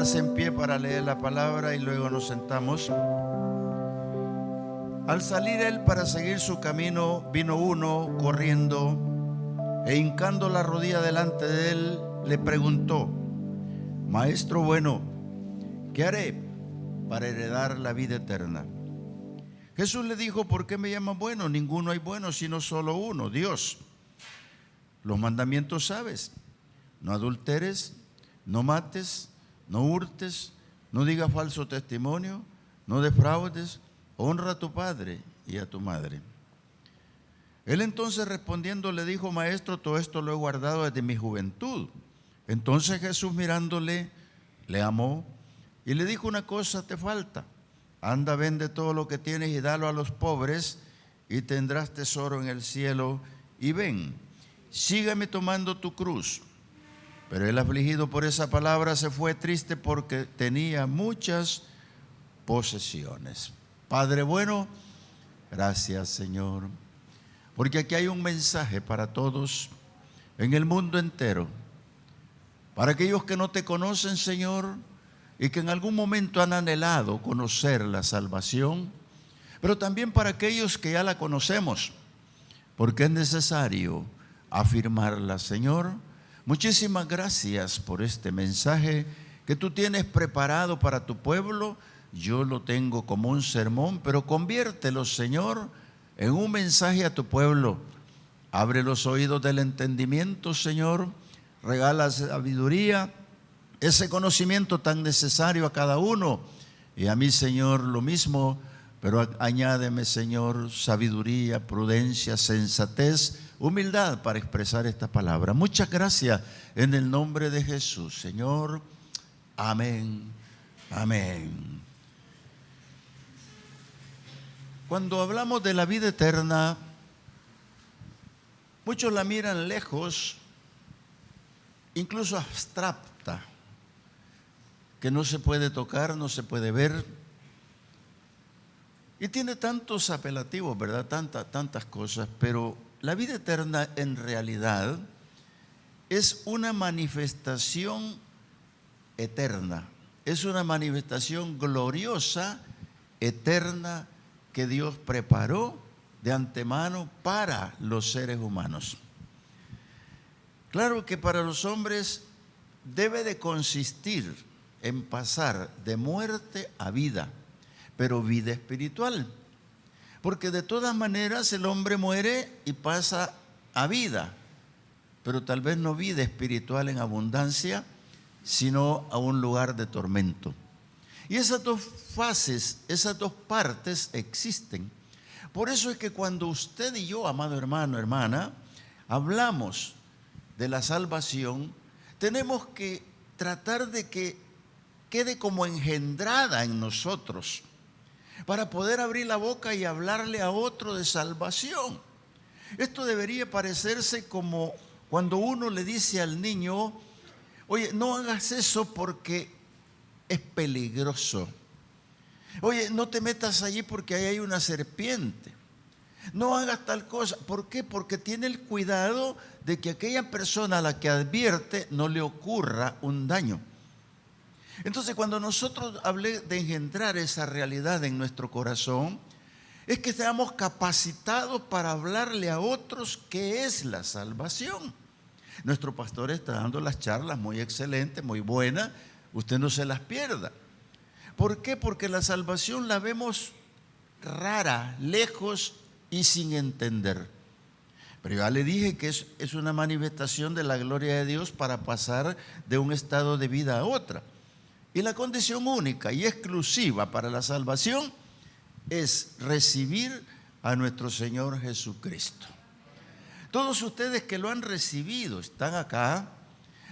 quedarse en pie para leer la palabra y luego nos sentamos. Al salir él para seguir su camino, vino uno corriendo e hincando la rodilla delante de él, le preguntó: Maestro bueno, ¿qué haré para heredar la vida eterna? Jesús le dijo: ¿por qué me llaman bueno? Ninguno hay bueno sino solo uno, Dios. Los mandamientos sabes: no adulteres, no mates, no hurtes, no digas falso testimonio, no defraudes, honra a tu padre y a tu madre. Él entonces respondiendo le dijo: Maestro, todo esto lo he guardado desde mi juventud. Entonces Jesús mirándole, le amó y le dijo: una cosa te falta. Anda, vende todo lo que tienes y dalo a los pobres y tendrás tesoro en el cielo. Y ven, sígueme tomando tu cruz. Pero él, afligido por esa palabra, se fue triste porque tenía muchas posesiones. Padre bueno, gracias Señor, porque aquí hay un mensaje para todos en el mundo entero. Para aquellos que no te conocen, Señor, y que en algún momento han anhelado conocer la salvación, pero también para aquellos que ya la conocemos, porque es necesario afirmarla, Señor. Muchísimas gracias por este mensaje que tú tienes preparado para tu pueblo. Yo lo tengo como un sermón, pero conviértelo, Señor, en un mensaje a tu pueblo. Abre los oídos del entendimiento, Señor. Regala sabiduría, ese conocimiento tan necesario a cada uno. Y a mí, Señor, lo mismo, pero añádeme, Señor, sabiduría, prudencia, sensatez, humildad para expresar esta palabra. Muchas gracias en el nombre de Jesús, Señor. Amén. Amén. Cuando hablamos de la vida eterna, muchos la miran lejos, incluso abstracta, que no se puede tocar, no se puede ver. Y tiene tantos apelativos, ¿verdad? Tantas cosas, pero la vida eterna en realidad es una manifestación eterna, es una manifestación gloriosa, eterna, que Dios preparó de antemano para los seres humanos. Claro que para los hombres debe de consistir en pasar de muerte a vida, pero vida espiritual, porque de todas maneras el hombre muere y pasa a vida, pero tal vez no vida espiritual en abundancia, sino a un lugar de tormento. Y esas dos fases, esas dos partes existen. Por eso es que cuando usted y yo, amado hermano, hermana, hablamos de la salvación, tenemos que tratar de que quede como engendrada en nosotros, para poder abrir la boca y hablarle a otro de salvación. Esto debería parecerse como cuando uno le dice al niño: oye, no hagas eso porque es peligroso. Oye, no te metas allí porque ahí hay una serpiente. No hagas tal cosa. ¿Por qué? Porque tiene el cuidado de que aquella persona a la que advierte no le ocurra un daño. Entonces, cuando nosotros hablé de engendrar esa realidad en nuestro corazón, es que seamos capacitados para hablarle a otros qué es la salvación. Nuestro pastor está dando las charlas muy excelentes, muy buenas. Usted no se las pierda. ¿Por qué? Porque la salvación la vemos rara, lejos y sin entender. Pero ya le dije que es una manifestación de la gloria de Dios para pasar de un estado de vida a otra. Y la condición única y exclusiva para la salvación es recibir a nuestro Señor Jesucristo. Todos ustedes que lo han recibido, están acá,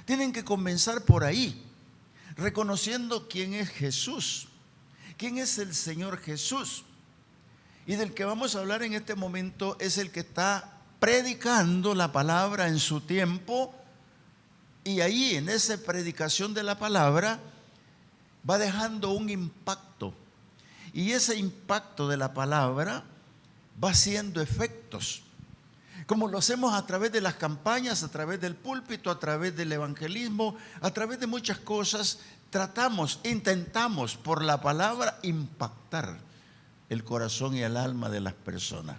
tienen que comenzar por ahí, reconociendo quién es Jesús, quién es el Señor Jesús. Y del que vamos a hablar en este momento es el que está predicando la palabra en su tiempo, y ahí en esa predicación de la palabra va dejando un impacto, y ese impacto de la palabra va haciendo efectos. como lo hacemos a través de las campañas, a través del púlpito, a través del evangelismo, a través de muchas cosas, intentamos por la palabra impactar el corazón y el alma de las personas.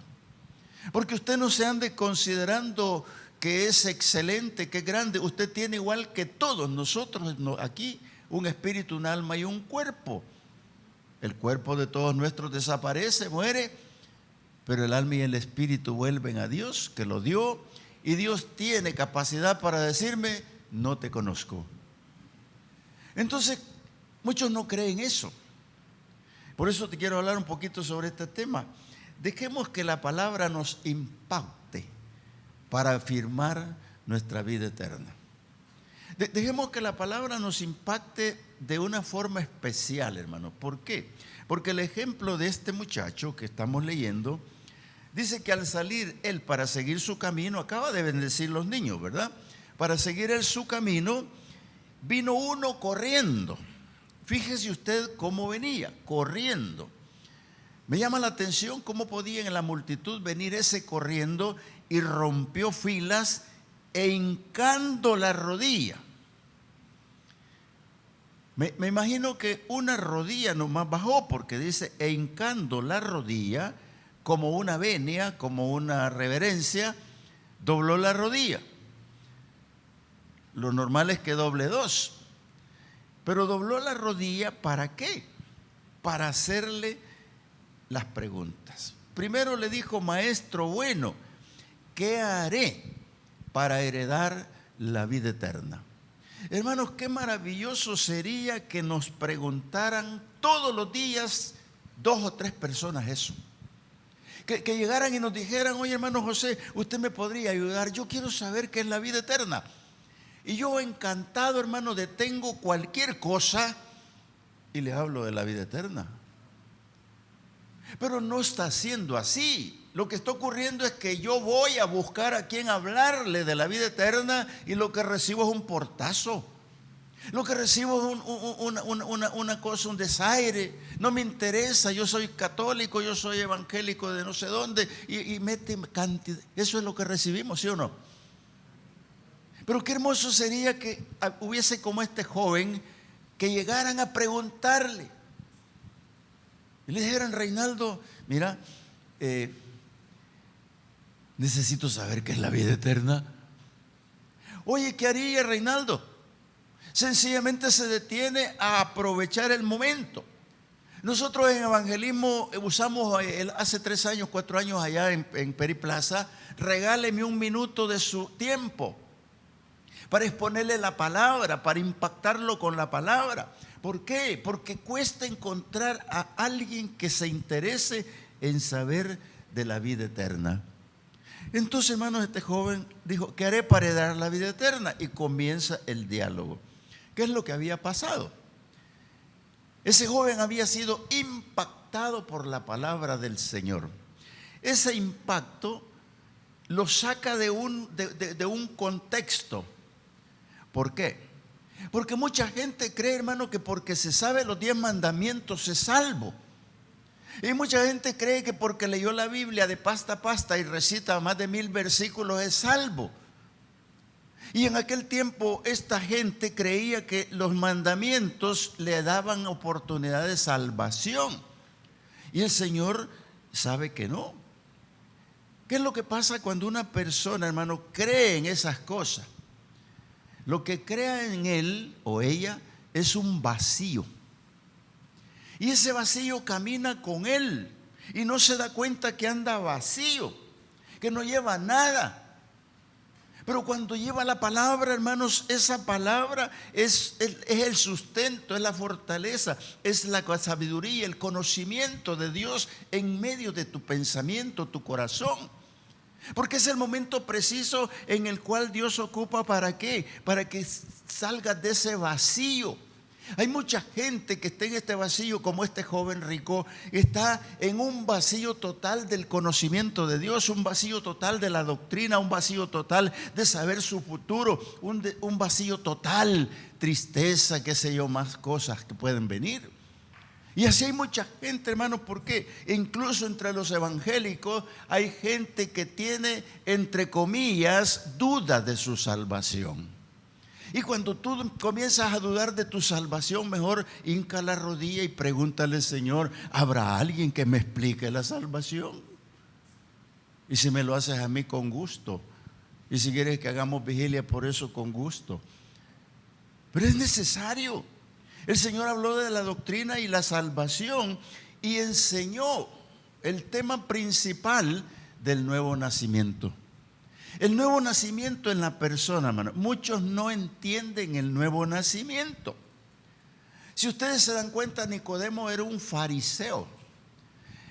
Porque usted no se ande considerando que es excelente, que es grande. Usted tiene, igual que todos nosotros aquí, un espíritu, un alma y un cuerpo. El cuerpo de todos nuestros desaparece, muere, pero el alma y el espíritu vuelven a Dios, que lo dio, y Dios tiene capacidad para decirme: no te conozco. Entonces, muchos no creen eso. Por eso te quiero hablar un poquito sobre este tema. Dejemos que la palabra nos impacte para afirmar nuestra vida eterna. Dejemos que la palabra nos impacte de una forma especial, hermano. ¿Por qué? Porque el ejemplo de este muchacho que estamos leyendo dice que al salir él para seguir su camino, acaba de bendecir los niños, ¿verdad? Para seguir él su camino, vino uno corriendo. Fíjese usted cómo venía, corriendo. Me llama la atención cómo podía en la multitud venir ese corriendo, y rompió filas e hincando la rodilla. Me imagino que una rodilla nomás bajó, porque dice e hincando la rodilla, como una venia, como una reverencia, dobló la rodilla. Lo normal es que doble dos, pero dobló la rodilla, ¿para qué? Para hacerle las preguntas. Primero le dijo: maestro bueno, ¿qué haré para heredar la vida eterna? Hermanos, qué maravilloso sería que nos preguntaran todos los días 2 o 3 personas eso. Que llegaran y nos dijeran: oye, hermano José, usted me podría ayudar, yo quiero saber qué es la vida eterna. Y yo, encantado, hermano, detengo cualquier cosa y le hablo de la vida eterna. Pero no está siendo así. Lo que está ocurriendo es que yo voy a buscar a quien hablarle de la vida eterna, y lo que recibo es un portazo. Lo que recibo es una cosa, un desaire. No me interesa, yo soy católico, yo soy evangélico de no sé dónde, y mete cantidad. Eso es lo que recibimos, ¿sí o no? Pero qué hermoso sería que hubiese como este joven, que llegaran a preguntarle y le dijeran: Reinaldo, mira, necesito saber qué es la vida eterna. Oye, ¿qué haría Reinaldo? Sencillamente se detiene a aprovechar el momento. Nosotros en evangelismo usamos hace 3 años, 4 años allá en Periplaza, regáleme 1 minuto de su tiempo para exponerle la palabra, para impactarlo con la palabra. ¿Por qué? Porque cuesta encontrar a alguien que se interese en saber de la vida eterna. Entonces, hermanos, este joven dijo: ¿qué haré para heredar la vida eterna? Y comienza el diálogo. ¿Qué es lo que había pasado? Ese joven había sido impactado por la palabra del Señor. Ese impacto lo saca de un contexto. ¿Por qué? Porque mucha gente cree, hermano, que porque se sabe los 10 mandamientos es salvo. Y mucha gente cree que porque leyó la Biblia de pasta a pasta y recita más de 1000 versículos es salvo. Y en aquel tiempo esta gente creía que los mandamientos le daban oportunidad de salvación. Y el Señor sabe que no. ¿Qué es lo que pasa cuando una persona, hermano, cree en esas cosas? Lo que crea en él o ella es un vacío. Y ese vacío camina con él y no se da cuenta que anda vacío, que no lleva nada. Pero cuando lleva la palabra, hermanos, esa palabra es el sustento, es la fortaleza, es la sabiduría, el conocimiento de Dios en medio de tu pensamiento, tu corazón. Porque es el momento preciso en el cual Dios ocupa, ¿para qué? Para que salgas de ese vacío. Hay mucha gente que está en este vacío, como este joven rico, está en un vacío total del conocimiento de Dios, un vacío total de la doctrina, un vacío total de saber su futuro, un vacío total, tristeza, qué sé yo, más cosas que pueden venir. Y así hay mucha gente, hermanos, porque incluso entre los evangélicos hay gente que tiene, entre comillas, dudas de su salvación. Y cuando tú comienzas a dudar de tu salvación, mejor hinca la rodilla y pregúntale: Señor, ¿habrá alguien que me explique la salvación? Y si me lo haces a mí, con gusto. Y si quieres que hagamos vigilia por eso, con gusto. Pero es necesario. El Señor habló de la doctrina y la salvación y enseñó el tema principal del nuevo nacimiento. El nuevo nacimiento en la persona, hermano. Muchos no entienden el nuevo nacimiento. Si ustedes se dan cuenta, Nicodemo era un fariseo.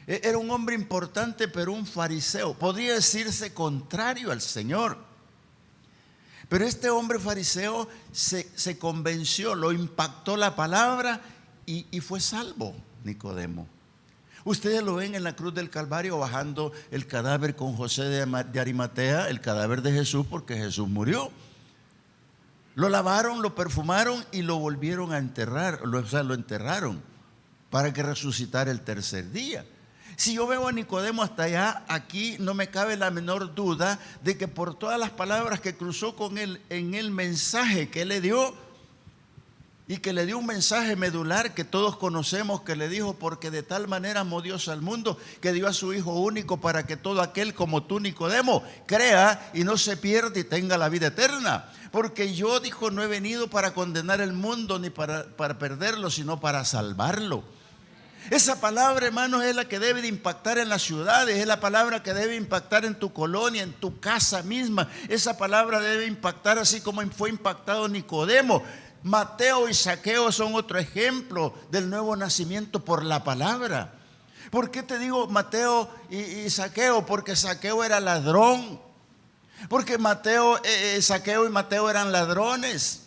Era un hombre importante, pero un fariseo. Podría decirse contrario al Señor. Pero este hombre fariseo se convenció, lo impactó la palabra y fue salvo, Nicodemo. Ustedes lo ven en la cruz del Calvario bajando el cadáver con José de Arimatea, el cadáver de Jesús, porque Jesús murió. Lo lavaron, lo perfumaron y lo volvieron a enterrar, o sea, lo enterraron para que resucitara el tercer día. Si yo veo a Nicodemo hasta allá, aquí no me cabe la menor duda de que por todas las palabras que cruzó con él en el mensaje que él le dio, y que le dio un mensaje medular que todos conocemos, que le dijo: porque de tal manera amó Dios al mundo, que dio a su Hijo único, para que todo aquel como tú, Nicodemo, crea y no se pierda y tenga la vida eterna. Porque yo, dijo, no he venido para condenar el mundo ni para perderlo, sino para salvarlo. Esa palabra, hermanos, es la que debe de impactar en las ciudades, es la palabra que debe impactar en tu colonia, en tu casa misma. Esa palabra debe impactar así como fue impactado Nicodemo. Mateo y Zaqueo son otro ejemplo del nuevo nacimiento por la palabra. ¿Por qué te digo Mateo y Zaqueo? Porque Zaqueo era ladrón. Porque Zaqueo y Mateo eran ladrones.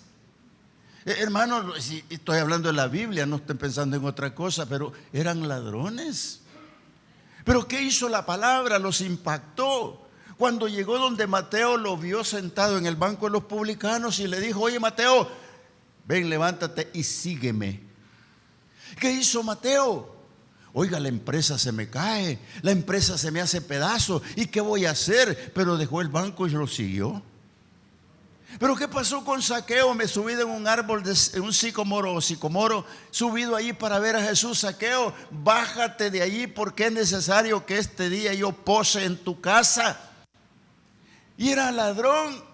Hermanos, si estoy hablando de la Biblia, no estoy pensando en otra cosa, pero eran ladrones. Pero ¿qué hizo la palabra? Los impactó. Cuando llegó donde Mateo, lo vio sentado en el banco de los publicanos y le dijo: oye, Mateo, ven, levántate y sígueme. ¿Qué hizo Mateo? Oiga, la empresa se me cae, la empresa se me hace pedazo, ¿y qué voy a hacer? Pero dejó el banco y lo siguió. Pero ¿qué pasó con Zaqueo? Me subí en un árbol, en un sicomoro, subido allí para ver a Jesús. Zaqueo, bájate de allí, porque es necesario que este día yo pose en tu casa. Y era ladrón.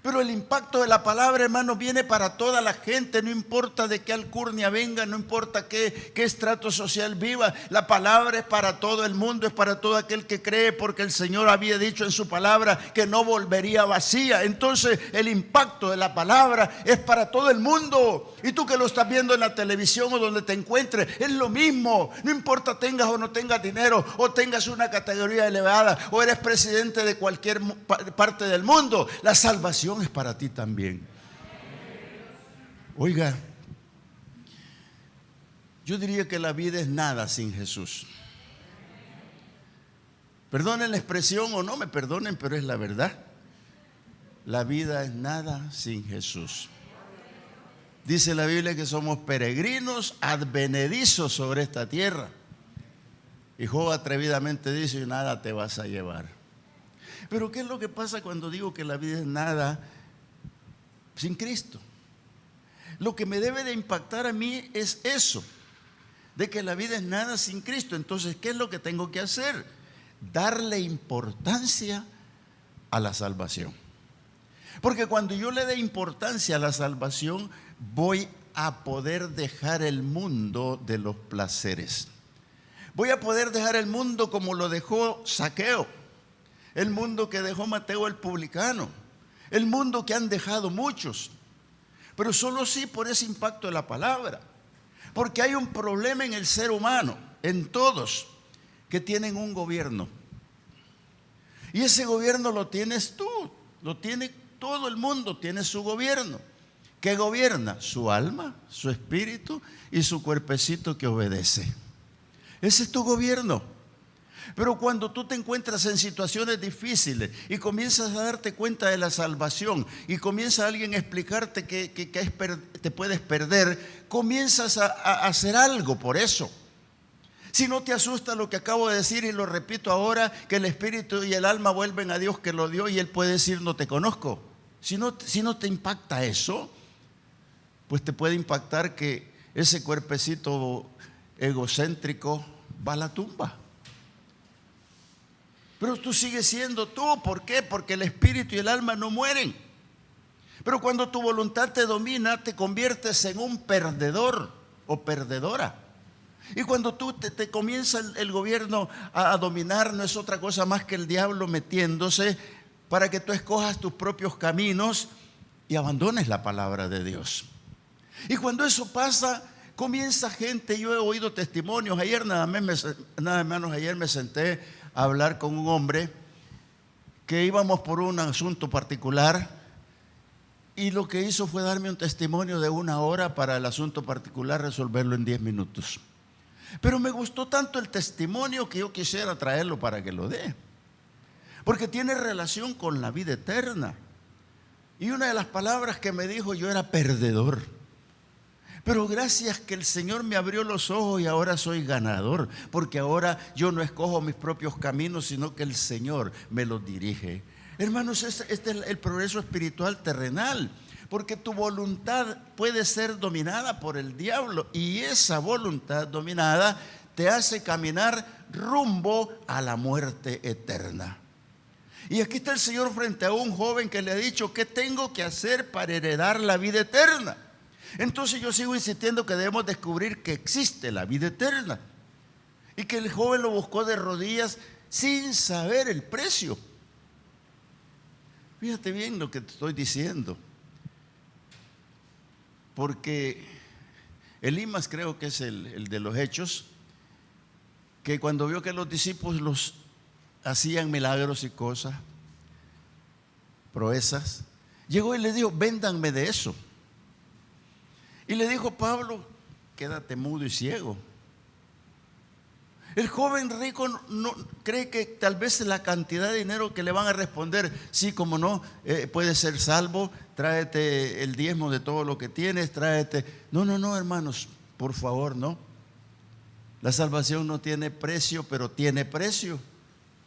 Pero el impacto de la palabra, hermano, viene para toda la gente. No importa de qué alcurnia venga, no importa qué estrato social viva. La palabra es para todo el mundo, es para todo aquel que cree, porque el Señor había dicho en su palabra que no volvería vacía. Entonces el impacto de la palabra es para todo el mundo. Y tú que lo estás viendo en la televisión o donde te encuentres, es lo mismo. No importa tengas o no tengas dinero, o tengas una categoría elevada, o eres presidente de cualquier parte del mundo, la salvación es para ti también. Oiga, yo diría que la vida es nada sin Jesús. Perdonen la expresión o no me perdonen, pero es la verdad. La vida es nada sin Jesús. Dice la Biblia que somos peregrinos advenedizos sobre esta tierra. Y Job atrevidamente dice: nada te vas a llevar. Pero ¿qué es lo que pasa cuando digo que la vida es nada sin Cristo? Lo que me debe de impactar a mí es eso, de que la vida es nada sin Cristo. Entonces, ¿qué es lo que tengo que hacer? Darle importancia a la salvación. Porque cuando yo le dé importancia a la salvación, voy a poder dejar el mundo de los placeres. Voy a poder dejar el mundo como lo dejó Zaqueo, el mundo que dejó Mateo el publicano, el mundo que han dejado muchos, pero solo sí por ese impacto de la palabra. Porque hay un problema en el ser humano, en todos, que tienen un gobierno. Y ese gobierno lo tienes tú, lo tiene todo el mundo, tiene su gobierno. ¿Qué gobierna? Su alma, su espíritu y su cuerpecito que obedece. Ese es tu gobierno. Pero cuando tú te encuentras en situaciones difíciles y comienzas a darte cuenta de la salvación y comienza alguien a explicarte que te puedes perder, comienzas a hacer algo por eso. Si no te asusta lo que acabo de decir y lo repito ahora, que el espíritu y el alma vuelven a Dios que lo dio y Él puede decir no te conozco. Si no te impacta eso, pues te puede impactar que ese cuerpecito egocéntrico va a la tumba. Pero tú sigues siendo tú. ¿Por qué? Porque el espíritu y el alma no mueren. Pero cuando tu voluntad te domina, te conviertes en un perdedor o perdedora. Y cuando tú te comienza el gobierno a dominar, no es otra cosa más que el diablo metiéndose para que tú escojas tus propios caminos y abandones la palabra de Dios. Y cuando eso pasa, comienza gente. Yo he oído testimonios. Ayer nada menos ayer me senté a hablar con un hombre que íbamos por un asunto particular y lo que hizo fue darme un testimonio de 1 hora para el asunto particular, resolverlo en 10 minutos. Pero me gustó tanto el testimonio que yo quisiera traerlo para que lo dé, porque tiene relación con la vida eterna. Y una de las palabras que me dijo: yo era perdedor, pero gracias que el Señor me abrió los ojos y ahora soy ganador, porque ahora yo no escojo mis propios caminos, sino que el Señor me los dirige. Hermanos, este es el progreso espiritual terrenal, porque tu voluntad puede ser dominada por el diablo y esa voluntad dominada te hace caminar rumbo a la muerte eterna. Y aquí está el Señor frente a un joven que le ha dicho: ¿qué tengo que hacer para heredar la vida eterna? Entonces yo sigo insistiendo que debemos descubrir que existe la vida eterna y que el joven lo buscó de rodillas sin saber el precio. Fíjate bien lo que te estoy diciendo, porque Elimas, creo que es el de los Hechos, que cuando vio que los discípulos hacían milagros y cosas, proezas, llegó y le dijo: véndanme de eso. Y le dijo Pablo: quédate mudo y ciego. El joven rico no cree que tal vez la cantidad de dinero que le van a responder: sí, como no, puedes ser salvo, tráete el diezmo de todo lo que tienes, tráete. No, hermanos, por favor, no. La salvación no tiene precio, pero tiene precio.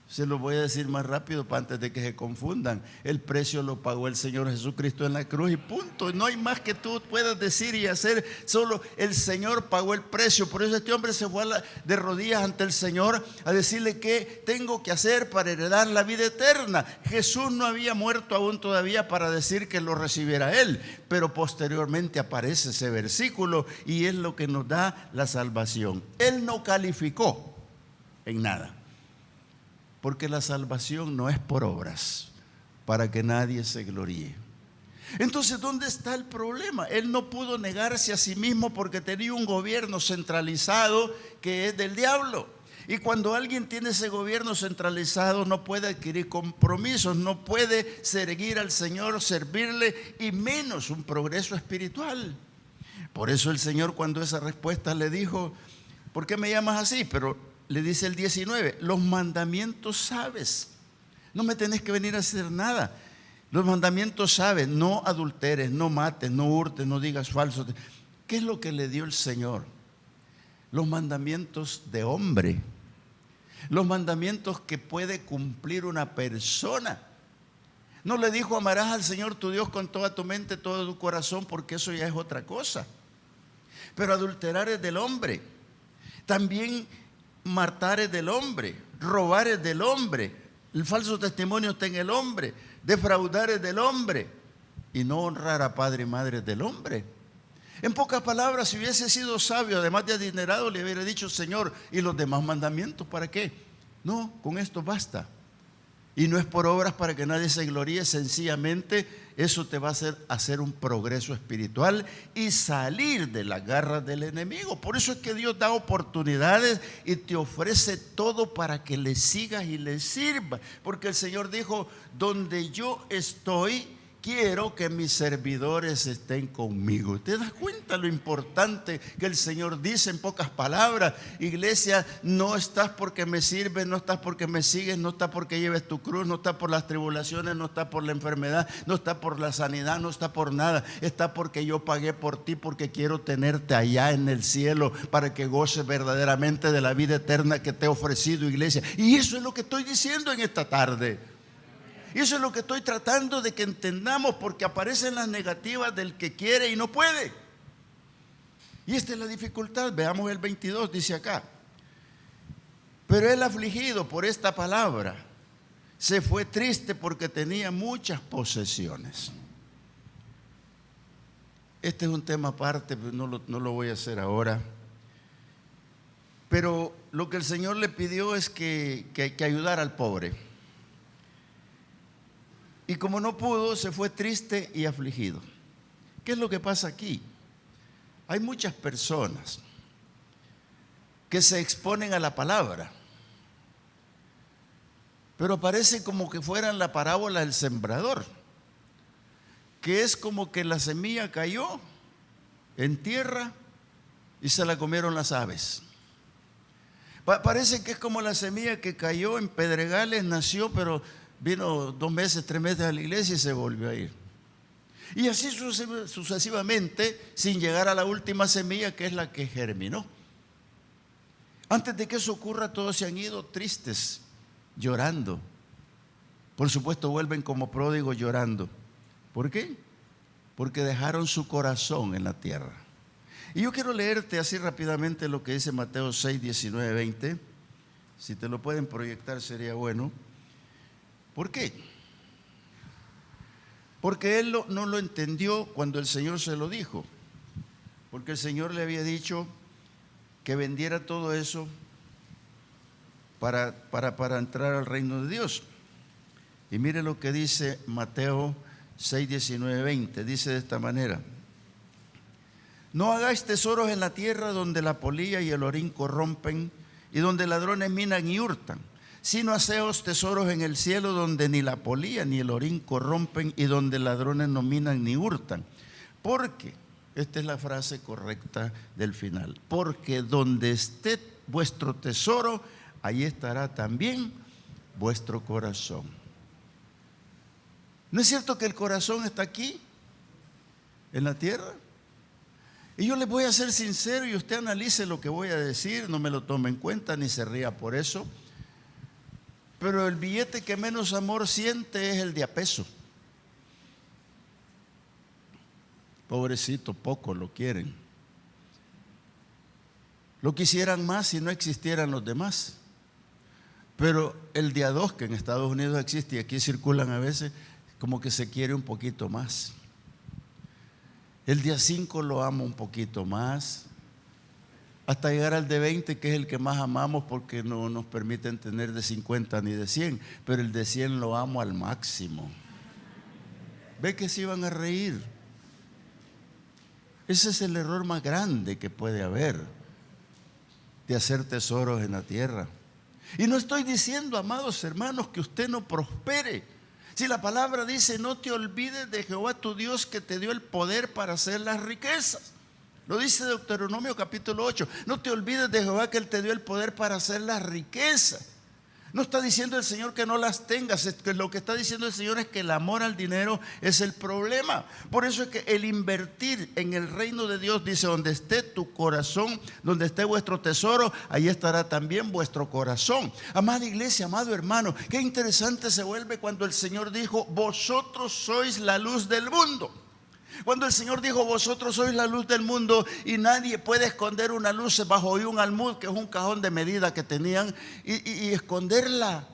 Se lo voy a decir más rápido para antes de que se confundan. El precio lo pagó el Señor Jesucristo en la cruz y punto. No hay más que tú puedas decir y hacer. Solo el Señor pagó el precio. Por eso este hombre se fue de rodillas ante el Señor a decirle: ¿qué tengo que hacer para heredar la vida eterna? Jesús no había muerto aún todavía para decir que lo recibiera él, pero posteriormente aparece ese versículo y es lo que nos da la salvación. Él no calificó en nada, porque la salvación no es por obras, para que nadie se gloríe. Entonces, ¿dónde está el problema? Él no pudo negarse a sí mismo porque tenía un gobierno centralizado que es del diablo. Y cuando alguien tiene ese gobierno centralizado, no puede adquirir compromisos, no puede seguir al Señor, servirle, y menos un progreso espiritual. Por eso el Señor, cuando esa respuesta le dijo: ¿por qué me llamas así? Pero le dice el 19: los mandamientos sabes, no me tenés que venir a hacer nada. Los mandamientos sabes: no adulteres, no mates, no hurtes, no digas falso. ¿Qué es lo que le dio el Señor? Los mandamientos de hombre, los mandamientos que puede cumplir una persona. No le dijo: amarás al Señor tu Dios con toda tu mente, todo tu corazón, porque eso ya es otra cosa. Pero adulterar es del hombre. También matar es del hombre, robar es del hombre, el falso testimonio está en el hombre, defraudar es del hombre, y no honrar a padre y madre es del hombre. En pocas palabras, si hubiese sido sabio, además de adinerado, le hubiera dicho: Señor, ¿y los demás mandamientos para qué? No, con esto basta. Y no es por obras para que nadie se gloríe, sencillamente eso te va a hacer un progreso espiritual y salir de las garras del enemigo. Por eso es que Dios da oportunidades y te ofrece todo para que le sigas y le sirvas. Porque el Señor dijo: donde yo estoy, quiero que mis servidores estén conmigo. ¿Te das cuenta lo importante que el Señor dice en pocas palabras? Iglesia, no estás porque me sirves, no estás porque me sigues, no estás porque lleves tu cruz, no estás por las tribulaciones, no estás por la enfermedad, no estás por la sanidad, no estás por nada. Está porque yo pagué por ti, porque quiero tenerte allá en el cielo para que goces verdaderamente de la vida eterna que te he ofrecido, iglesia. Y eso es lo que estoy diciendo en esta tarde. Y eso es lo que estoy tratando de que entendamos, porque aparecen las negativas del que quiere y no puede. Y esta es la dificultad. Veamos el 22, dice acá. Pero él, afligido por esta palabra, se fue triste porque tenía muchas posesiones. Este es un tema aparte, pero no lo voy a hacer ahora. Pero lo que el Señor le pidió es que ayudara al pobre. Y como no pudo, se fue triste y afligido. ¿Qué es lo que pasa aquí? Hay muchas personas que se exponen a la palabra, pero parece como que fueran la parábola del sembrador, que es como que la semilla cayó en tierra y se la comieron las aves. Parece que es como la semilla que cayó en pedregales, nació, pero vino 2 meses, 3 meses a la iglesia y se volvió a ir. Y así sucesivamente, sin llegar a la última semilla, que es la que germinó. Antes de que eso ocurra, todos se han ido tristes, llorando. Por supuesto, vuelven como pródigos llorando. ¿Por qué? Porque dejaron su corazón en la tierra. Y yo quiero leerte así rápidamente lo que dice Mateo 6, 19, 20. Si te lo pueden proyectar sería bueno. ¿Por qué? Porque él no lo entendió cuando el Señor se lo dijo. Porque el Señor le había dicho que vendiera todo eso para entrar al reino de Dios. Y mire lo que dice Mateo 6, 19, 20. Dice de esta manera: no hagáis tesoros en la tierra donde la polilla y el orín corrompen y donde ladrones minan y hurtan, sino haceos tesoros en el cielo donde ni la polilla ni el orín corrompen y donde ladrones no minan ni hurtan. Porque, esta es la frase correcta del final, porque donde esté vuestro tesoro, ahí estará también vuestro corazón. ¿No es cierto que el corazón está aquí, en la tierra? Y yo les voy a ser sincero y usted analice lo que voy a decir, no me lo tome en cuenta ni se ría por eso. Pero el billete que menos amor siente es el de a peso. Pobrecito, poco lo quieren. Lo quisieran más si no existieran los demás. Pero el de a 2 que en Estados Unidos existe y aquí circulan a veces, como que se quiere un poquito más. El de a 5 lo amo un poquito más, hasta llegar al de 20, que es el que más amamos porque no nos permiten tener de 50 ni de 100, pero el de 100 lo amo al máximo. Ve que se iban a reír. Ese es el error más grande que puede haber, de hacer tesoros en la tierra. Y no estoy diciendo, amados hermanos, que usted no prospere. Si la palabra dice, no te olvides de Jehová tu Dios que te dio el poder para hacer las riquezas. Lo dice Deuteronomio capítulo 8. No te olvides de Jehová que Él te dio el poder para hacer las riquezas. No está diciendo el Señor que no las tengas. Lo que está diciendo el Señor es que el amor al dinero es el problema. Por eso es que el invertir en el reino de Dios, dice, donde esté tu corazón, donde esté vuestro tesoro, ahí estará también vuestro corazón. Amada iglesia, amado hermano, qué interesante se vuelve cuando el Señor dijo, vosotros sois la luz del mundo. Cuando el Señor dijo, vosotros sois la luz del mundo, y nadie puede esconder una luz bajo un almud, que es un cajón de medida que tenían, y esconderla.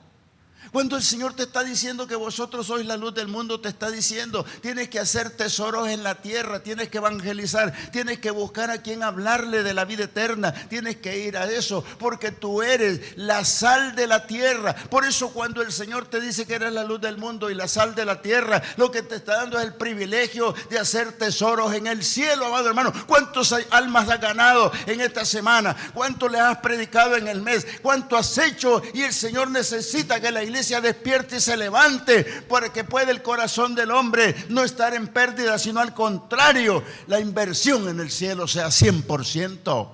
Cuando el Señor te está diciendo que vosotros sois la luz del mundo, te está diciendo, tienes que hacer tesoros en la tierra, tienes que evangelizar, tienes que buscar a quien hablarle de la vida eterna, tienes que ir a eso, porque tú eres la sal de la tierra. Por eso cuando el Señor te dice que eres la luz del mundo y la sal de la tierra, lo que te está dando es el privilegio de hacer tesoros en el cielo, amado hermano. ¿Cuántas almas has ganado en esta semana? ¿Cuánto le has predicado en el mes? ¿Cuánto has hecho? Y el Señor necesita que la iglesia iglesia despierte y se levante, porque puede el corazón del hombre no estar en pérdida, sino al contrario, la inversión en el cielo sea 100%.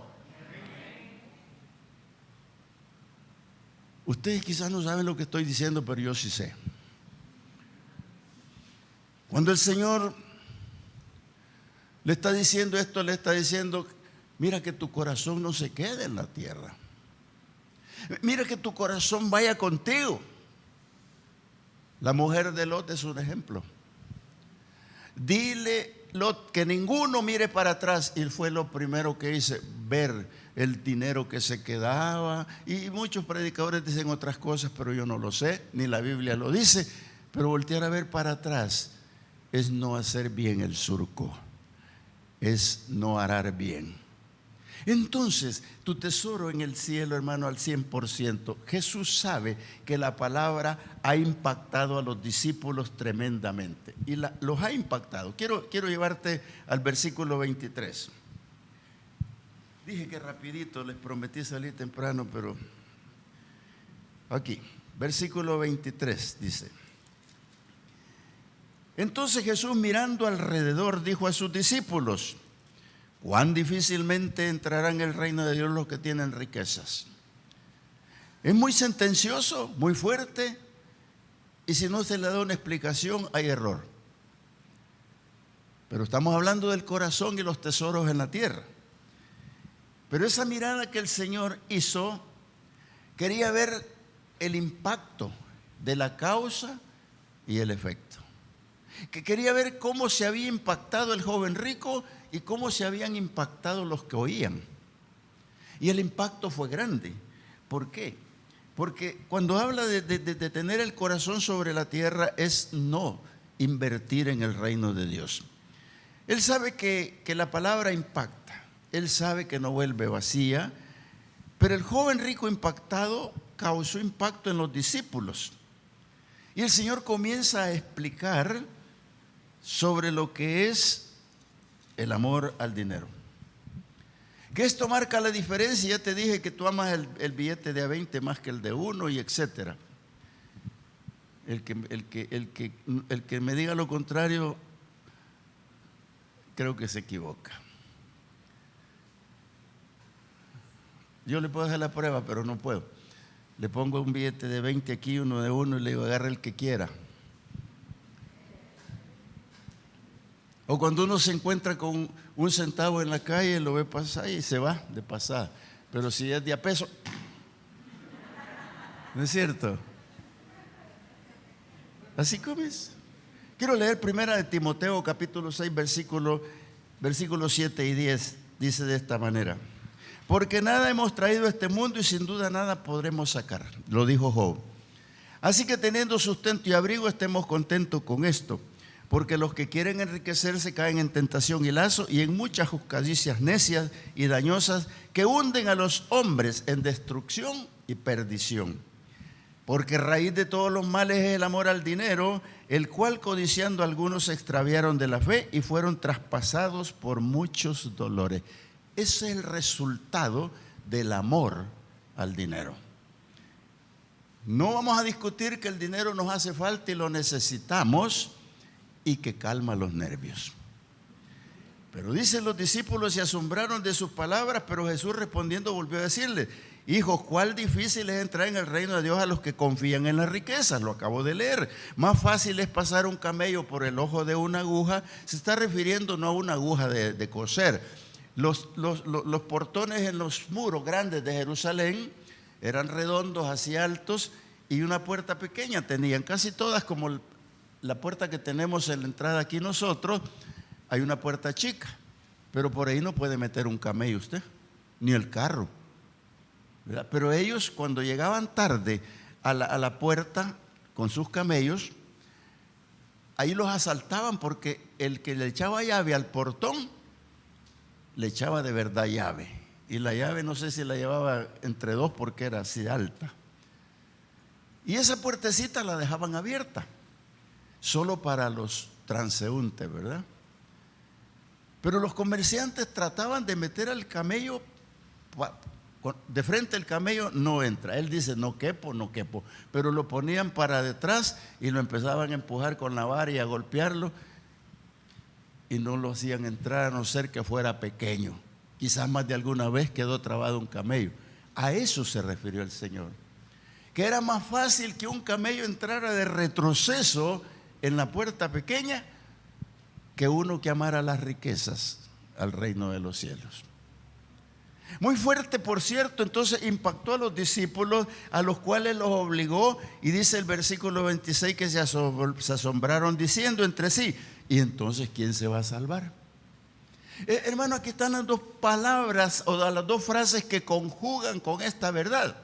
Ustedes quizás no saben lo que estoy diciendo, pero yo sí sé. Cuando el Señor le está diciendo esto, le está diciendo: mira que tu corazón no se quede en la tierra. Mira que tu corazón vaya contigo. La mujer de Lot es un ejemplo. Dile, Lot, que ninguno mire para atrás. Y fue lo primero que hice, ver el dinero que se quedaba. Y muchos predicadores dicen otras cosas, pero yo no lo sé, ni la Biblia lo dice. Pero voltear a ver para atrás es no hacer bien el surco, es no arar bien. Entonces, tu tesoro en el cielo, hermano, al 100%. Jesús sabe que la palabra ha impactado a los discípulos tremendamente. Y los ha impactado. Quiero llevarte al versículo 23. Dije que rapidito, les prometí salir temprano, pero aquí, versículo 23 dice: entonces Jesús, mirando alrededor, dijo a sus discípulos: cuán difícilmente entrarán en el reino de Dios los que tienen riquezas. Es muy sentencioso, muy fuerte, y si no se le da una explicación hay error. Pero estamos hablando del corazón y los tesoros en la tierra. Pero esa mirada que el Señor hizo, quería ver el impacto de la causa y el efecto. Que quería ver cómo se había impactado el joven rico y cómo se habían impactado los que oían. Y el impacto fue grande. ¿Por qué? Porque cuando habla de tener el corazón sobre la tierra, es no invertir en el reino de Dios. Él sabe que la palabra impacta. Él sabe que no vuelve vacía. Pero el joven rico impactado causó impacto en los discípulos. Y el Señor comienza a explicar sobre lo que es el amor al dinero. Que esto marca la diferencia. Ya te dije que tú amas el billete de A20 más que el de 1 y etcétera. El que me diga lo contrario, creo que se equivoca. Yo le puedo hacer la prueba, pero no puedo. Le pongo un billete de 20 aquí, uno de 1, y le digo: agarre el que quiera. O cuando uno se encuentra con un centavo en la calle, lo ve pasar y se va de pasada. Pero si es de a peso, ¿no es cierto? Así como es. Quiero leer 1 Timoteo capítulo 6, versículos 7 y 10. Dice de esta manera: porque nada hemos traído a este mundo y sin duda nada podremos sacar. Lo dijo Job. Así que teniendo sustento y abrigo, estemos contentos con esto. Porque los que quieren enriquecerse caen en tentación y lazo y en muchas juzgadicias necias y dañosas que hunden a los hombres en destrucción y perdición. Porque raíz de todos los males es el amor al dinero, el cual codiciando algunos se extraviaron de la fe y fueron traspasados por muchos dolores. Ese es el resultado del amor al dinero. No vamos a discutir que el dinero nos hace falta y lo necesitamos, y que calma los nervios. Pero dicen los discípulos, se asombraron de sus palabras, pero Jesús respondiendo volvió a decirles: hijos, cuál difícil es entrar en el reino de Dios a los que confían en las riquezas. Lo acabo de leer. Más fácil es pasar un camello por el ojo de una aguja. Se está refiriendo no a una aguja de coser. Los portones en los muros grandes de Jerusalén eran redondos, así altos, y una puerta pequeña tenían, casi todas como la puerta que tenemos en la entrada aquí nosotros. Hay una puerta chica, pero por ahí no puede meter un camello usted, ni el carro, ¿verdad? Pero ellos, cuando llegaban tarde a la puerta con sus camellos, ahí los asaltaban, porque el que le echaba llave al portón le echaba de verdad llave, y la llave no sé si la llevaba entre dos porque era así alta, y esa puertecita la dejaban abierta solo para los transeúntes, ¿verdad? Pero los comerciantes trataban de meter al camello De frente el camello no entra. Él dice, no quepo, no quepo. Pero lo ponían para detrás y lo empezaban a empujar con la vara y a golpearlo. Y no lo hacían entrar a no ser que fuera pequeño. Quizás más de alguna vez quedó trabado un camello. A eso se refirió el Señor. Que era más fácil que un camello entrara de retroceso en la puerta pequeña que uno que amara las riquezas al reino de los cielos. Muy fuerte, por cierto, entonces impactó a los discípulos, a los cuales los obligó, y dice el versículo 26 que se asombraron diciendo entre sí, ¿y entonces quién se va a salvar? Hermano, aquí están las dos palabras o las dos frases que conjugan con esta verdad.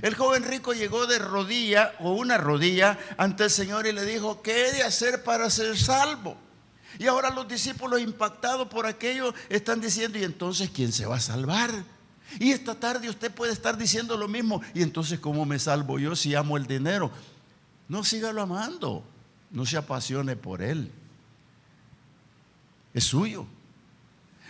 El joven rico llegó de rodilla o una rodilla ante el Señor y le dijo, ¿qué he de hacer para ser salvo? Y ahora los discípulos, impactados por aquello, están diciendo, ¿y entonces quién se va a salvar? Y esta tarde usted puede estar diciendo lo mismo, ¿y entonces cómo me salvo yo si amo el dinero? No, sígalo amando, no se apasione por él, es suyo.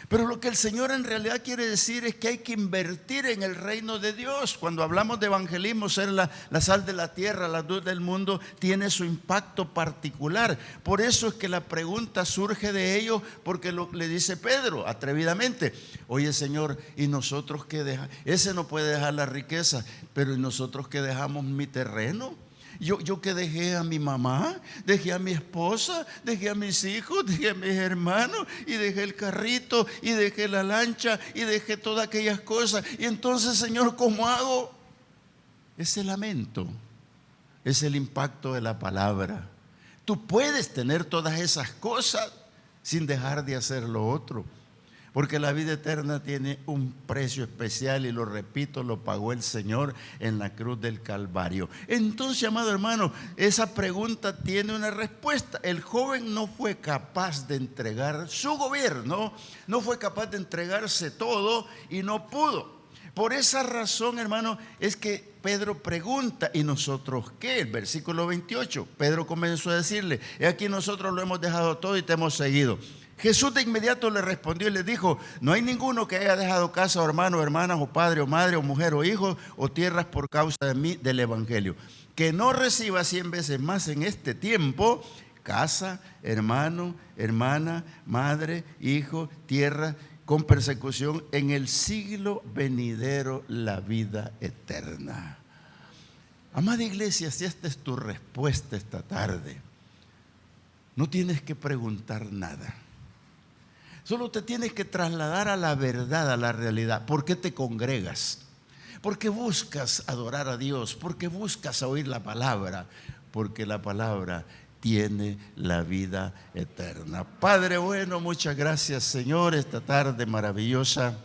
Pero lo que el Señor en realidad quiere decir es que hay que invertir en el reino de Dios. Cuando hablamos de evangelismo, ser la sal de la tierra, la luz del mundo, tiene su impacto particular. Por eso es que la pregunta surge de ellos, porque le dice Pedro atrevidamente, oye Señor, ¿y nosotros qué dejamos? Ese no puede dejar la riqueza, pero ¿y nosotros qué dejamos mi terreno? Yo que dejé a mi mamá, dejé a mi esposa, dejé a mis hijos, dejé a mis hermanos, y dejé el carrito, y dejé la lancha, y dejé todas aquellas cosas. Y entonces, Señor, ¿cómo hago? Ese lamento es el impacto de la palabra. Tú puedes tener todas esas cosas sin dejar de hacer lo otro. Porque la vida eterna tiene un precio especial y lo repito, lo pagó el Señor en la cruz del Calvario. Entonces, amado hermano, esa pregunta tiene una respuesta. El joven no fue capaz de entregar su gobierno, no fue capaz de entregarse todo y no pudo. Por esa razón, hermano, es que Pedro pregunta, ¿y nosotros qué? El versículo 28, Pedro comenzó a decirle, he aquí nosotros lo hemos dejado todo y te hemos seguido. Jesús de inmediato le respondió y le dijo, no hay ninguno que haya dejado casa o hermano, hermanas o padre o madre o mujer o hijos o tierras por causa de mí, del evangelio, que no reciba 100 veces más en este tiempo, casa, hermano, hermana, madre, hijo, tierra, con persecución en el siglo venidero la vida eterna. Amada iglesia, si esta es tu respuesta esta tarde, no tienes que preguntar nada. Solo te tienes que trasladar a la verdad, a la realidad. ¿Por qué te congregas? ¿Por qué buscas adorar a Dios? ¿Por qué buscas oír la palabra? Porque la palabra tiene la vida eterna. Padre bueno, muchas gracias, Señor, esta tarde maravillosa.